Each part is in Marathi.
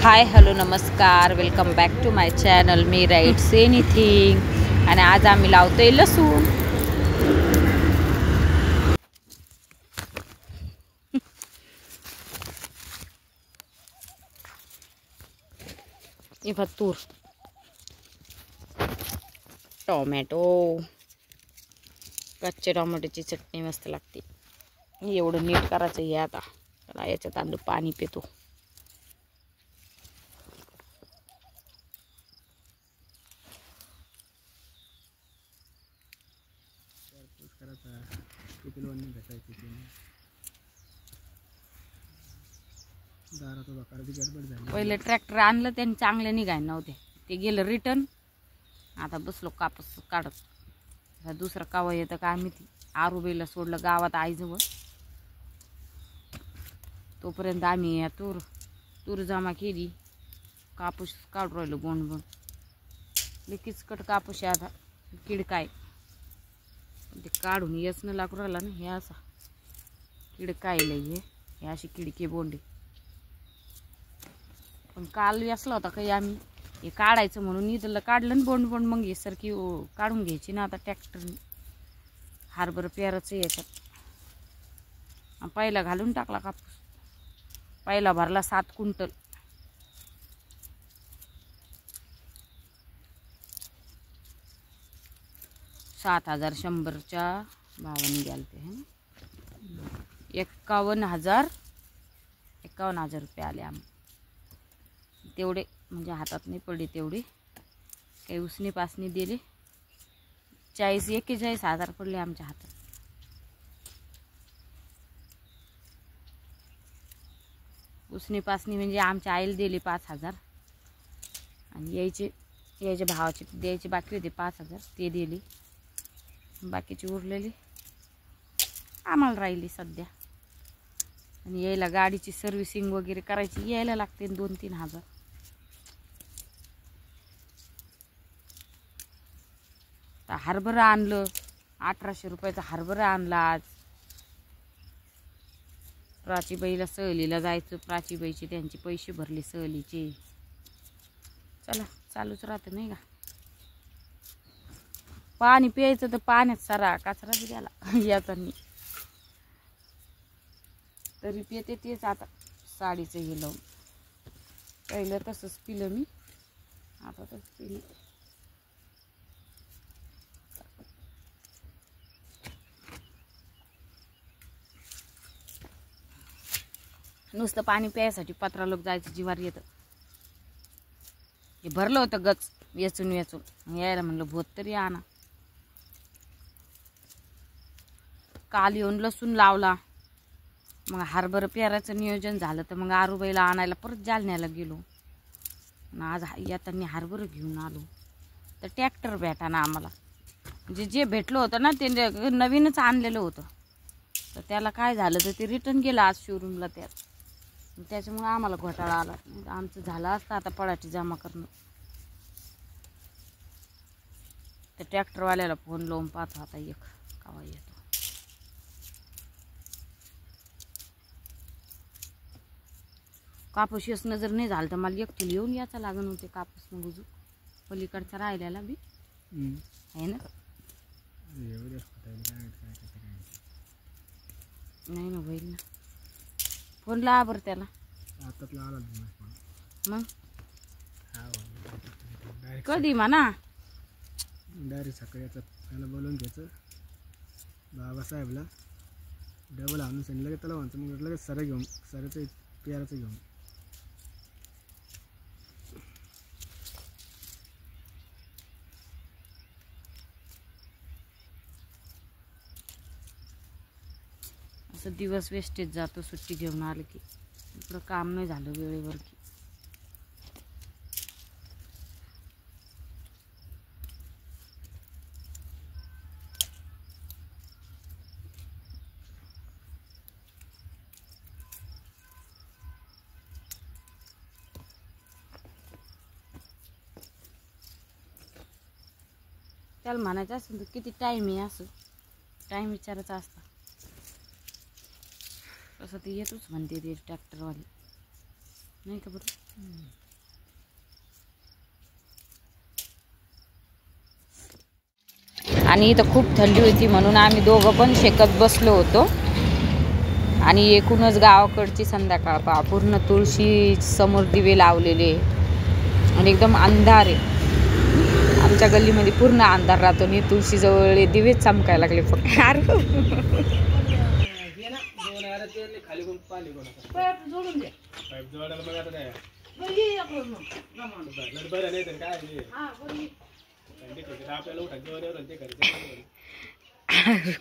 हाय हॅलो नमस्कार, welcome back to my channel मी राईट्स एनिथिंग. आणि आज आम्ही लावतोय लसूण. इथं तूर, टोमॅटो, कच्चे टोमॅटोची चटणी मस्त लागते. एवढं नीट करायचं आहे आता. त्याला याच्यात आणलं पाणी पितो. पहिले ट्रॅक्टर आणलं त्यांनी, चांगले निघाय नव्हते, ते गेलं रिटर्न. आता बसलो कापूस काढत. दुसरं कावा येतं का आम्ही आरुबाईला सोडलं गावात आईजवळ. तोपर्यंत आम्ही या तूर जमा केली, कापूस काढू राहिलो गोंड गोंड. किचकट कापूस आता किडकाय ते काढून येच न लागू राहिला ना. हे असा किडकायला हे अशी किडके बोंडे. पण काल असला होता काही आम्ही हे काढायचं म्हणून इथलं काढलं ना बोंड बोंड. मग हे सारखी काढून घ्यायची ना आता ट्रॅक्टरने. हारभर पेरायचं याच्यात. पहिला घालून टाकला कापूस. पहिला भरला 7 क्विंटल. $7,100च्या भावाने गेलते है ना. 51,000 रुपये आले आम्ही. तेवढे म्हणजे हातात नाही पडले तेवढे. काही उसने पासनी दिले. 41,000 पडले आमच्या हातात. उसने पासनी म्हणजे आमच्या आईला दिले 5,000. आणि यायचे भावाचे द्यायचे बाकी होते 5,000, ते दिले. बाकीची उरलेली आम्हाला राहिली सध्या. आणि यायला गाडीची सर्व्हिसिंग वगैरे करायची, यायला लागते 2-3 हजार. तर हरभरं आणलं, 1,800 रुपयाचा हरभरं आणला आज. प्राचीबाईला सहलीला जायचं. प्राचीबाईचे त्यांचे पैसे भरले सहलीचे. चला चालूच राहतं नाही का. पाणी प्यायचं तर पाण्यात सारा कचरा बी गेला याचा नाही. तरी पिते तेच आता साडीचं हे लावून. पहिलं तसंच पिलं मी, आता तसं पिलं. नुसतं पाणी प्यायसाठी पत्रा लोक जायचं जीवार येतं. हे भरलं होतं गच वेचून यायला म्हणलं भोत तरी आणा. काल येऊन लसूण लावला. मग हरभरं पेरायचं नियोजन झालं तर मग आरुबाईला आणायला परत जालन्याला गेलो. आज येताना हरभरं घेऊन आलो. तर ट्रॅक्टर भेटाना आम्हाला. म्हणजे जे भेटलं होतं ना ते नवीनच आणलेलं होतं. तर त्याला काय झालं तर ते रिटर्न गेलं आज शोरूमला. त्याच्यामुळे आम्हाला घोटाळा आला. आमचं झालं असतं आता पळाटी जमा करणं. तर ट्रॅक्टरवाल्याला फोन लावून पाहतो आता एक कावा येतो. कापूस येसनं जर नाही झालं तर मला एकटीला येऊन याचा लागण होते कापूस. मग उजू पलीकडचा राहिल्याला बी आहे ना. नाही ना होईल ना. फोन लावा बरं त्याला. मग कधी म्हणा. डायरेक्ट सकाळी याचा त्याला बोलवून घ्यायचं बाबासाहेबला. डबल आणून सांगितलं लगेच त्याला म्हणतो. मग लगेच सराचं पेराचं घेऊन. असं दिवस वेस्टेज जातो सुट्टी घेऊन आलं की. इकडं काम नाही झालं वेळेवर की. त्याला म्हणायचं असं तर किती टाईम आहे, असं टाईम विचारायचा असता. तसं ते येतोच म्हणते ते ट्रॅक्टरवाले. नाही का बरं. आणि इथं खूप थंडी होती म्हणून आम्ही दोघं पण शेकत बसलो होतो. आणि एकूणच गावाकडची संध्याकाळ पहा, पूर्ण तुळशी समोर दिवे लावलेले आणि एकदम अंधार आहे. आमच्या गल्लीमध्ये पूर्ण अंधार राहतो आणि तुळशीजवळ दिवेच चमकायला लागले फक्त.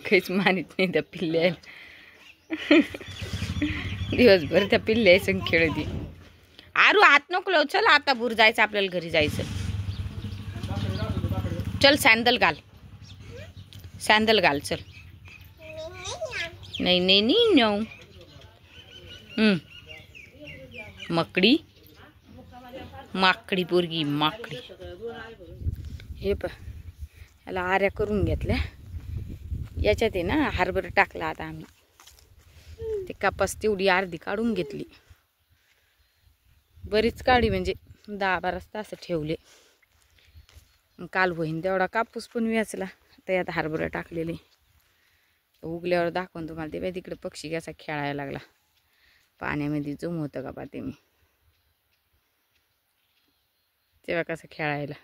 काहीच मानित नाही त्या पिल्ल्याला. दिवसभर त्या पिल्ल्या संग खेळती. आरू हात नको लावू. चल आता भूर जायचं आपल्याला, घरी जायचं. चल सॅन्डल घाल, सॅन्डल घाल चल. नाही नाही नाही नो. मकडी माकडी पोरगी माकडी. हे याला आऱ्या करून घेतल्या. याच्यात आहे ना हरभरा टाकला आता आम्ही. ते कापास तेवढी अर्धी काढून घेतली. बरीच काढी म्हणजे 10-12 तास ठेवले. काल होईन तेवढा कापूस पण वेचला. तर यात हरभरा टाकलेले. उगल्यावर दाखवून तुम्हाला. ते बाई तिकडे पक्षी कसा खेळायला लागला पाण्यामध्ये. जूम होतं का पाहते मी तेव्हा कसं खेळायला.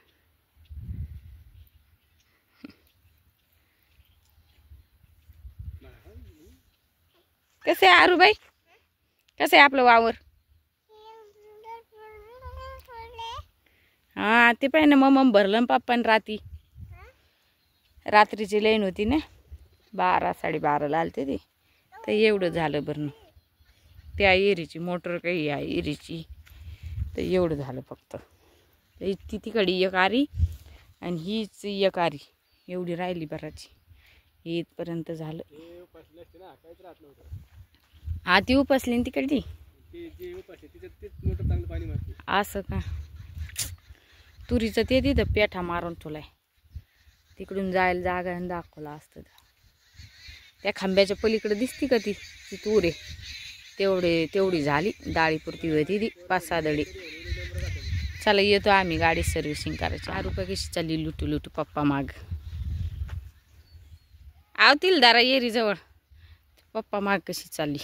कसं आहे आरूबाई, कसं आहे आपलं वावर. हा ते पाहिजे ना मग भरलं पप्पान रात्रीची लाईन होती ना 12-12:30 आलते ती. तर एवढं झालं भरणं. त्या एरीची मोटर काही आहे एरीची. तर एवढं झालं फक्त. ती तिकडे एक आरी आणि हीच एक आरी एवढी राहिली बराची. इथपर्यंत झालं. हा ती उपसली ना तिकडली. असं का. तुरीचं ते तिथं पेठा मारून ठेवलाय. तिकडून जायला जागा दाखवला असतं. त्या खांब्याच्या पलीकडे दिसती का ती तूर आहे. तेवढी झाली. डाळीपुरती होती ती 5-6 दडी. चला येतो आम्ही गाडी सर्व्हिसिंग करायची. 10 रुपये कशी चालली लुटू लुटू पप्पा माग. आवतील दारा येरी जवळ. पप्पा माग कशी चालली.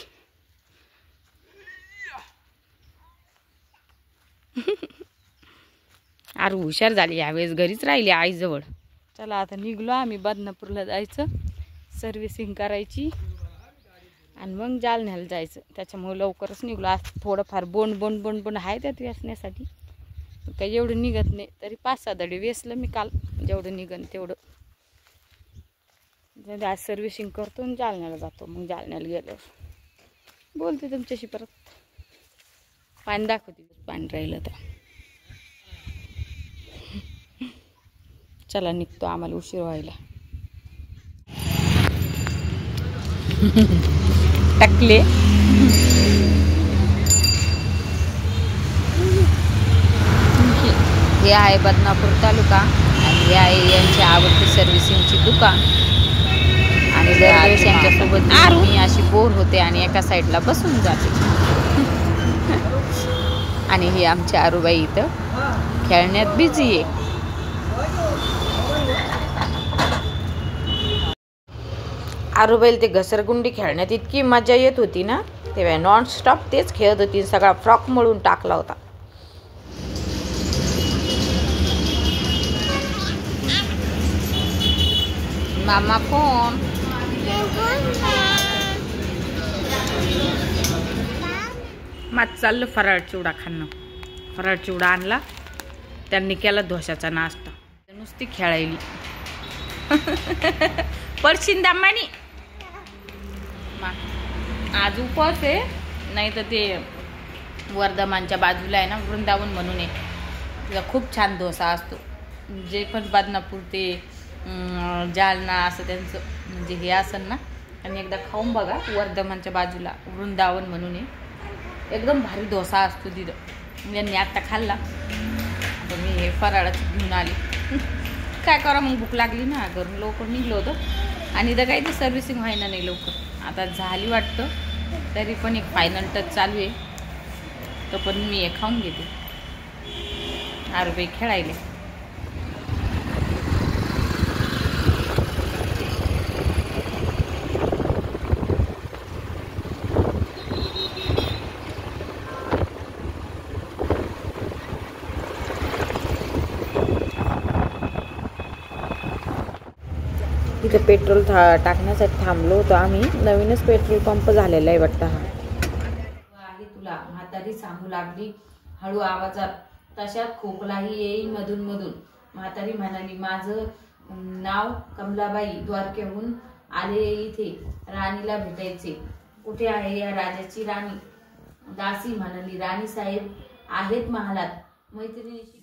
आरू हुशार झाली यावेळेस. घरीच राहिली आईजवळ. चला आता निघलो आम्ही बदनापूरला जायचं. सर्व्हिसिंग करायची आणि मग जालन्याला जायचं. त्याच्यामुळे लवकरच निघलो. आज थोडंफार बोंड आहे त्यात वेचण्यासाठी. काही एवढं निघत नाही. तरी 5-6 दडी वेचलं मी काल. जेवढं निघन तेवढं. आज सर्व्हिसिंग करतो आणि जालन्याला जातो. मग जालन्याला गेल्यावर बोलते तुमच्याशी परत. पाणी दाखवते. पाणी राहिलं तर चला निघतो. आम्हाला उशीर व्हायला. टाकले. हे आहे बदनापूर तालुका आणि हे आहे यांची आवडती सर्व्हिसिंगची दुकान. आणि दरवेळेस यांच्यासोबत मी अशी बोर होते आणि एका साईडला बसून जाते. आणि ही आमची आरूबाई इथं खेळण्यात बिझी आहे. आरूबाईला ते घसरगुंडी खेळण्यात इतकी मजा येत होती ना. तेव्हा नॉनस्टॉप तेच खेळत होती. सगळा फ्रॉक मळून टाकला होता. मामा फोन. माझं चाललं फराळ चिवडा खाणं. फराळ चिवडा आणला. त्यांनी केला डोशाचा नाश्ता. नुसती खेळायली. पडशीन दामानी. आज उपवास आहे. नाही तर ते वर्धमानच्या बाजूला आहे ना वृंदावन म्हणून आहे. तिथं खूप छान डोसा असतो. जे पण बदनापूर ते जालना असं त्यांचं म्हणजे हे असेल ना. आणि एकदा खाऊन बघा. वर्धमानच्या बाजूला वृंदावन म्हणून आहे. एकदम भारी डोसा असतो तिथं. यांनी आत्ता खाल्ला. आता मी हे फराळाचं घेऊन आले. काय करा मग भूक लागली ना. घरून लवकर निघलो होतं. आणि इथं काही ते सर्व्हिसिंग व्हायना नाही लवकर. आता झाली वाटतं. तरी पण एक फायनल टच चालू आहे. तो पण मी हे खाऊन घेते. आरुबाई खेळायले. इथे पेट्रोल टाकण्यासाठी थांबलो होतो आम्ही. नवीनच पेट्रोल पंप झालेला आहे वाटतं हा. आहे तुला म्हातारी सांगू लागली हळू आवाजात. तशात खोकलाही येई मधून मधून. म्हातारी म्हणाली, माझं नाव कमलाबाई, द्वारकेहून आले इथे राणीला भेटायचे. कुठे आहे या राजाची राणी? दासी म्हणाली, राणी साहेब आहेत महालात. मैत्रिणीशी